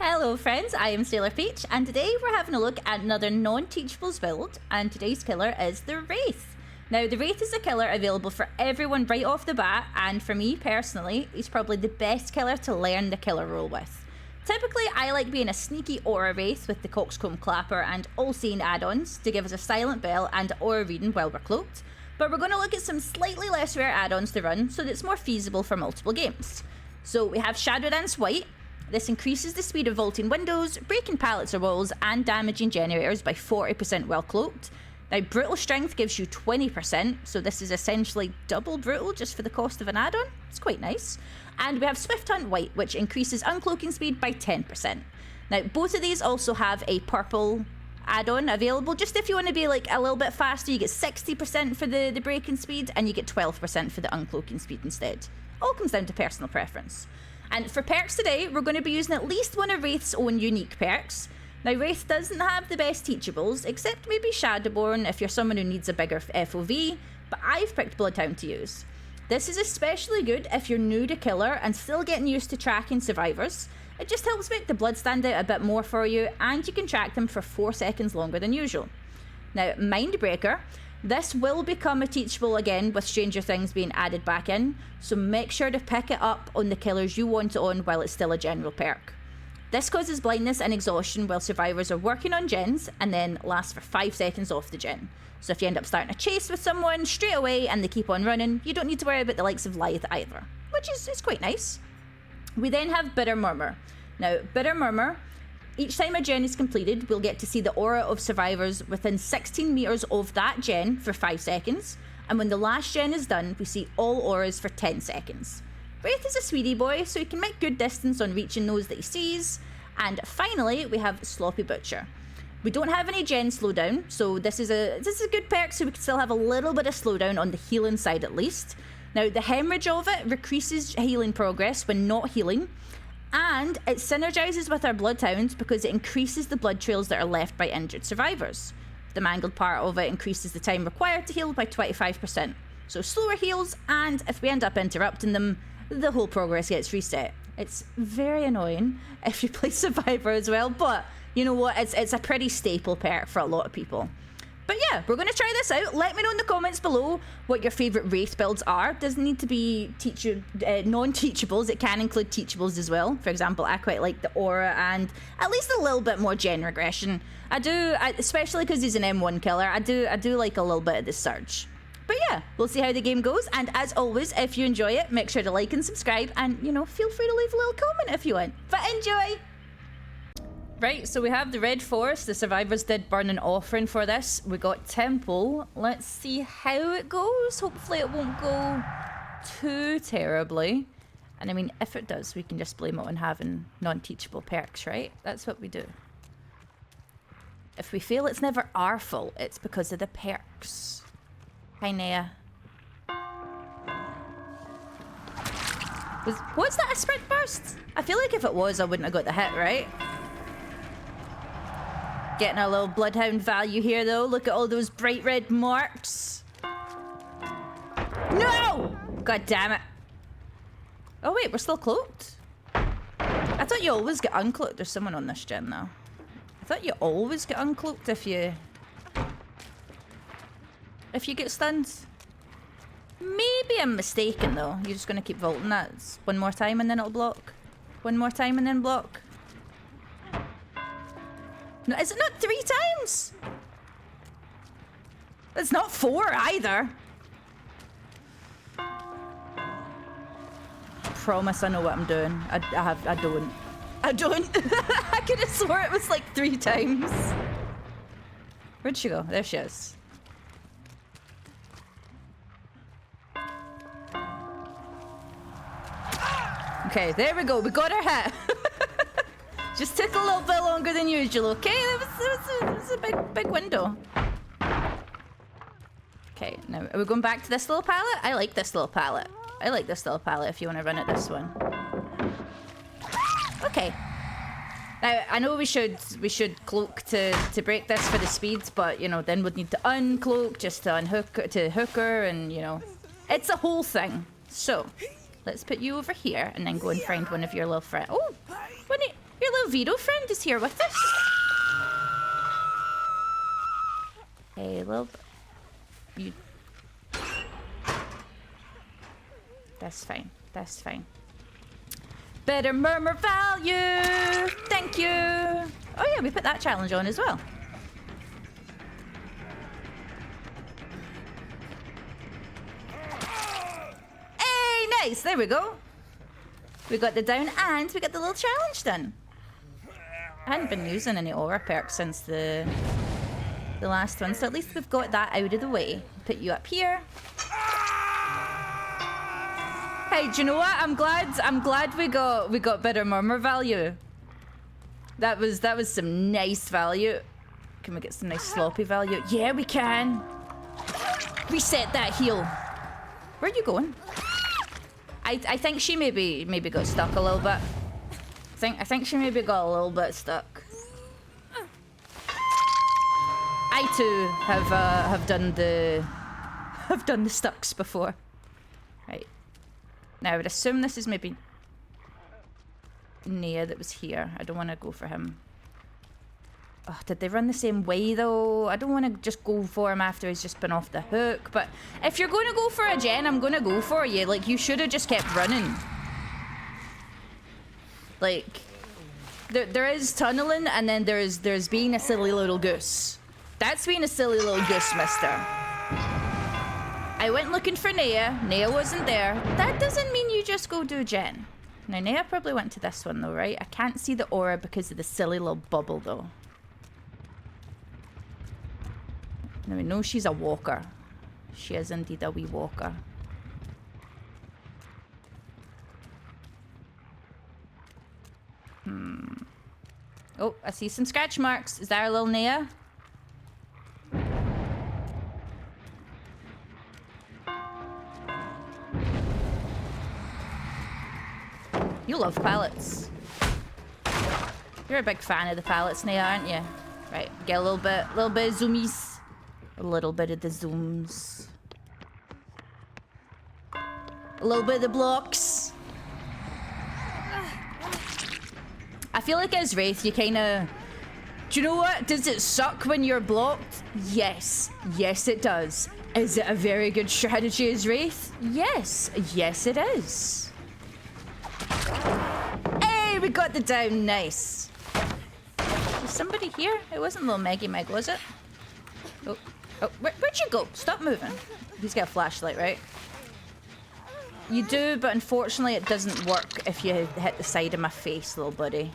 Hello friends, I am Sailor Peach, and today we're having a look at another non-teachables build, and today's killer is the Wraith. Now, the Wraith is a killer available for everyone right off the bat, and for me personally, he's probably the best killer to learn the killer role with. Typically, I like being a sneaky aura Wraith with the Coxcomb Clapper and All-Seeing add-ons to give us a silent bell and aura reading while we're cloaked, but we're going to look at some slightly less rare add-ons to run so that it's more feasible for multiple games. So we have Shadow Dance White. This increases the speed of vaulting windows, breaking pallets or walls, and damaging generators by 40% while cloaked. Now, Brutal Strength gives you 20%, so this is essentially double Brutal just for the cost of an add-on. It's quite nice. And we have Swift Hunt White, which increases uncloaking speed by 10%. Now, both of these also have a purple add-on available, just if you want to be like a little bit faster. You get 60% for the breaking speed, and you get 12% for the uncloaking speed instead. All comes down to personal preference. And for perks today, we're going to be using at least one of Wraith's own unique perks. Now, Wraith doesn't have the best teachables, except maybe Shadowborn if you're someone who needs a bigger FOV, but I've picked Bloodhound to use. This is especially good if you're new to killer and still getting used to tracking survivors. It just helps make the blood stand out a bit more for you, and you can track them for 4 seconds longer than usual. Now, Mindbreaker. This will become a teachable again with Stranger Things being added back in, so make sure to pick it up on the killers you want it on while it's still a general perk. This causes blindness and exhaustion while survivors are working on gens, and then lasts for 5 seconds off the gen. So if you end up starting a chase with someone straight away and they keep on running, you don't need to worry about the likes of Lithe either, which is quite nice. We then have Bitter Murmur. Now, Bitter Murmur, each time a gen is completed, we'll get to see the aura of survivors within 16 meters of that gen for 5 seconds, and when the last gen is done, we see all auras for 10 seconds. Wraith is a sweetie boy, so he can make good distance on reaching those that he sees. And finally, we have Sloppy Butcher. We don't have any gen slowdown, so this is a good perk, so we can still have a little bit of slowdown on the healing side at least. Now, the hemorrhage of it decreases healing progress when not healing, and it synergizes with our Bloodhounds because it increases the blood trails that are left by injured survivors. The mangled part of it increases the time required to heal by 25%. So slower heals, and if we end up interrupting them, the whole progress gets reset. It's very annoying if you play Survivor as well, but you know what? It's a pretty staple perk for a lot of people. But yeah, we're going to try this out. Let me know in the comments below what your favourite Wraith builds are. Doesn't need to be non-teachables. It can include teachables as well. For example, I quite like the aura and at least a little bit more gen regression. Especially because he's an M1 killer, I do like a little bit of the surge. But yeah, we'll see how the game goes. And as always, if you enjoy it, make sure to like and subscribe. And, you know, feel free to leave a little comment if you want. But enjoy! Right, so we have the Red Forest. The survivors did burn an offering for this. We got Temple. Let's see how it goes. Hopefully it won't go too terribly. And I mean, if it does, we can just blame it on having non-teachable perks, right? That's what we do. If we feel it's never our fault, it's because of the perks. Hi, Nea. Was that a sprint burst? I feel like if it was, I wouldn't have got the hit, right? Getting a little Bloodhound value here, though. Look at all those bright red marks. No! God damn it. Oh, wait, we're still cloaked? I thought you always get uncloaked. There's someone on this gen, though. I thought you always get uncloaked if you get stunned. Maybe I'm mistaken, though. You're just going to keep vaulting that. It's one more time and then it'll block. One more time and then block. No, is it not 3 times? It's not 4 either. I promise I know what I'm doing. I don't. I could have swore it was like 3 times. Where'd she go? There she is. Okay, there we go. We got her hit. Just took a little bit longer than usual, okay? That was a big window. Okay, now are we going back to this little pallet? I like this little pallet. I like this little pallet if you want to run at this one. Okay. Now, I know we should cloak to break this for the speeds, but, you know, then we'd need to uncloak just to hook her, and, you know, it's a whole thing. So, let's put you over here and then go and find one of your little friends. Oh, your little little Vito friend is here with us. Hey, little... You... That's fine. That's fine. Better murmur value! Thank you! Oh yeah, we put that challenge on as well. Hey, nice! There we go. We got the down and we got the little challenge done. I hadn't been using any aura perks since the last one, so at least we've got that out of the way. Put you up here. Hey, do you know what? I'm glad we got better murmur value. That was some nice value. Can we get some nice sloppy value? Yeah, we can. Reset that heal. Where are you going? I think she maybe got stuck a little bit. I think she maybe got a little bit stuck. I too have done the stucks before. Right. Now I would assume this is maybe Nia that was here. I don't want to go for him. Oh, did they run the same way though? I don't want to just go for him after he's just been off the hook. But if you're going to go for a gen, I'm going to go for you. Like, you should have just kept running. Like, there is tunneling, and then there's being a silly little goose. That's being a silly little goose, mister. I went looking for Nia. Nia wasn't there. That doesn't mean you just go do gen. Now, Nia probably went to this one though, right? I can't see the aura because of the silly little bubble though. Now we know she's a walker. She is indeed a wee walker. Oh, I see some scratch marks. Is that our little Nia? You love pallets. You're a big fan of the pallets, Nia, aren't you? Right, get a little bit of zoomies. A little bit of the zooms. A little bit of the blocks. I feel like as Wraith, you kind of... Do you know what? Does it suck when you're blocked? Yes. Yes, it does. Is it a very good strategy as Wraith? Yes. Yes, it is. Hey, we got the down. Nice. Is somebody here? It wasn't little Maggie Meg, was it? Oh. Oh, where'd you go? Stop moving. He's got a flashlight, right? You do, but unfortunately it doesn't work if you hit the side of my face, little buddy.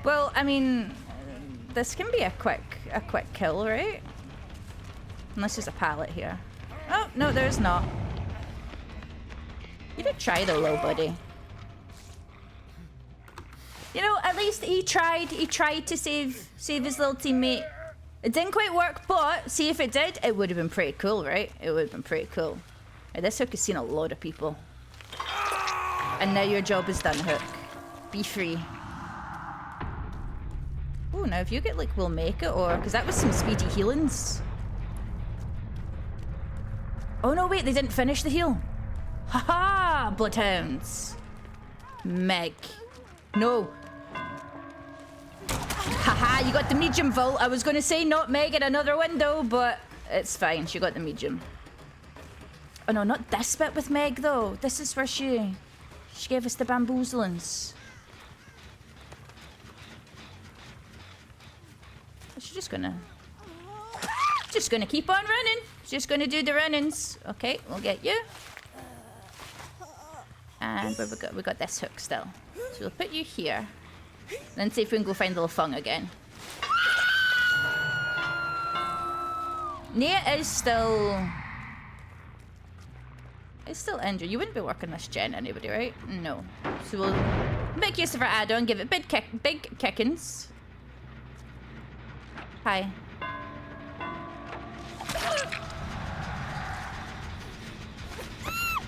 Well, I mean, this can be a quick kill, right? Unless there's a pallet here. Oh, no, there's not. You did try though, little buddy. You know, at least he tried to save his little teammate. It didn't quite work, but see if it did, it would have been pretty cool, right? It would have been pretty cool. Right, this hook has seen a lot of people. And now your job is done, Hook. Be free. Oh, now if you get like, we'll make it, or... Because that was some speedy healings. Oh no, wait, they didn't finish the heal. Haha, Bloodhounds. Meg. No. Haha, you got the medium vault. I was going to say not Meg in another window, but it's fine. She got the medium. Oh no, not this bit with Meg though. This is where she gave us the bamboozlings. She's just gonna keep on running. She's just gonna do the run-ins. Okay, we'll get you. And where we got this hook still. So we'll put you here. Then see if we can go find little Fung again. Nia is still injured. You wouldn't be working this gen, anybody, right? No. So we'll make use of our add-on, give it big kickins. Hi.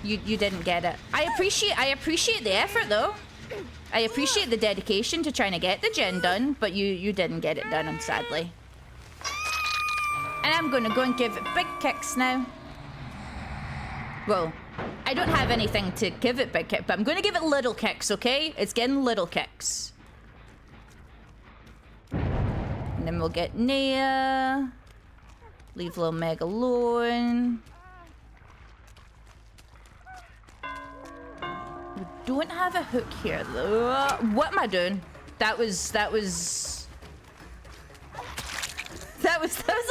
You didn't get it. I appreciate the effort though. I appreciate the dedication to trying to get the gen done, but you didn't get it done, sadly. And I'm gonna go and give it big kicks now. Well, I don't have anything to give it big kick, but I'm going to give it little kicks, okay? It's getting little kicks. And then we'll get Nea. Leave little Meg alone. We don't have a hook here, though. What am I doing? That was a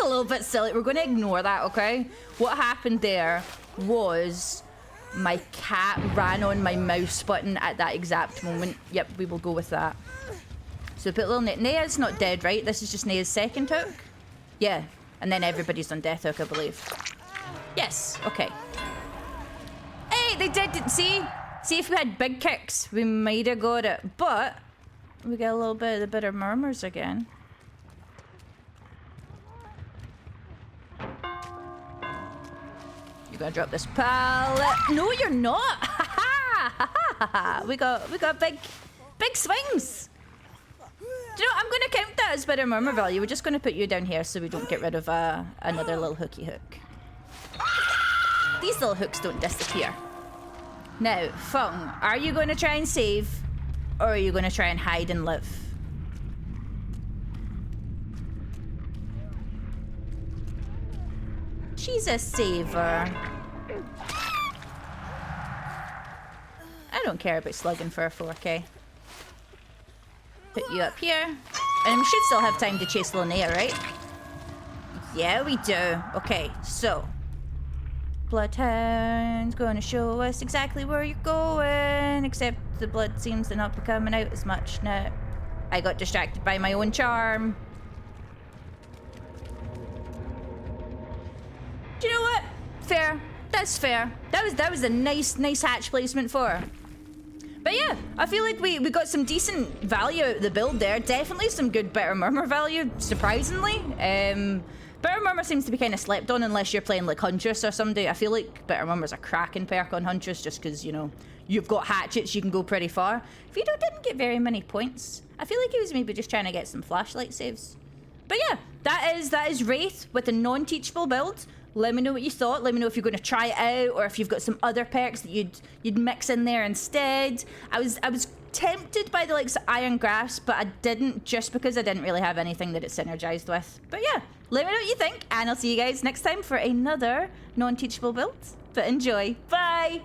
little bit silly. We're going to ignore that, okay? What happened there was my cat ran on my mouse button at that exact moment. Yep, we will go with that. So put little Nea's not dead, right? This is just Nea's second hook? Yeah. And then everybody's on death hook, I believe. Yes, okay. Hey, they did, see? See, if we had big kicks, we might have got it. But we get a little bit of the bitter murmurs again. You're gonna drop this pallet. No, you're not. we got big swings. Do you know, I'm gonna count that as bitter murmur value. We're just gonna put you down here so we don't get rid of another little hooky hook. These little hooks don't disappear. Now, Fung, are you gonna try and save, or are you gonna try and hide and live? She's a saver. I don't care about slugging for a 4K. Put you up here. And we should still have time to chase Linnea, right? Yeah, we do. Okay, so. Bloodhound's gonna show us exactly where you're going. Except the blood seems to not be coming out as much now. I got distracted by my own charm. Do you know what? Fair. That's fair. That was a nice hatch placement for her. But yeah, I feel like we got some decent value out of the build there. Definitely some good Bitter Murmur value, surprisingly. Bitter Murmur seems to be kind of slept on unless you're playing like Huntress or somebody. I feel like Bitter Murmur's a cracking perk on Huntress just because, you know, you've got hatchets, you can go pretty far. Vito didn't get very many points. I feel like he was maybe just trying to get some flashlight saves. But yeah, that is Wraith with a non-teachable build. Let me know what you thought. Let me know if you're going to try it out or if you've got some other perks that you'd mix in there instead. I was tempted by the likes of Iron Grasp, but I didn't just because I didn't really have anything that it synergized with. But yeah, let me know what you think, and I'll see you guys next time for another non-teachable build. But enjoy. Bye!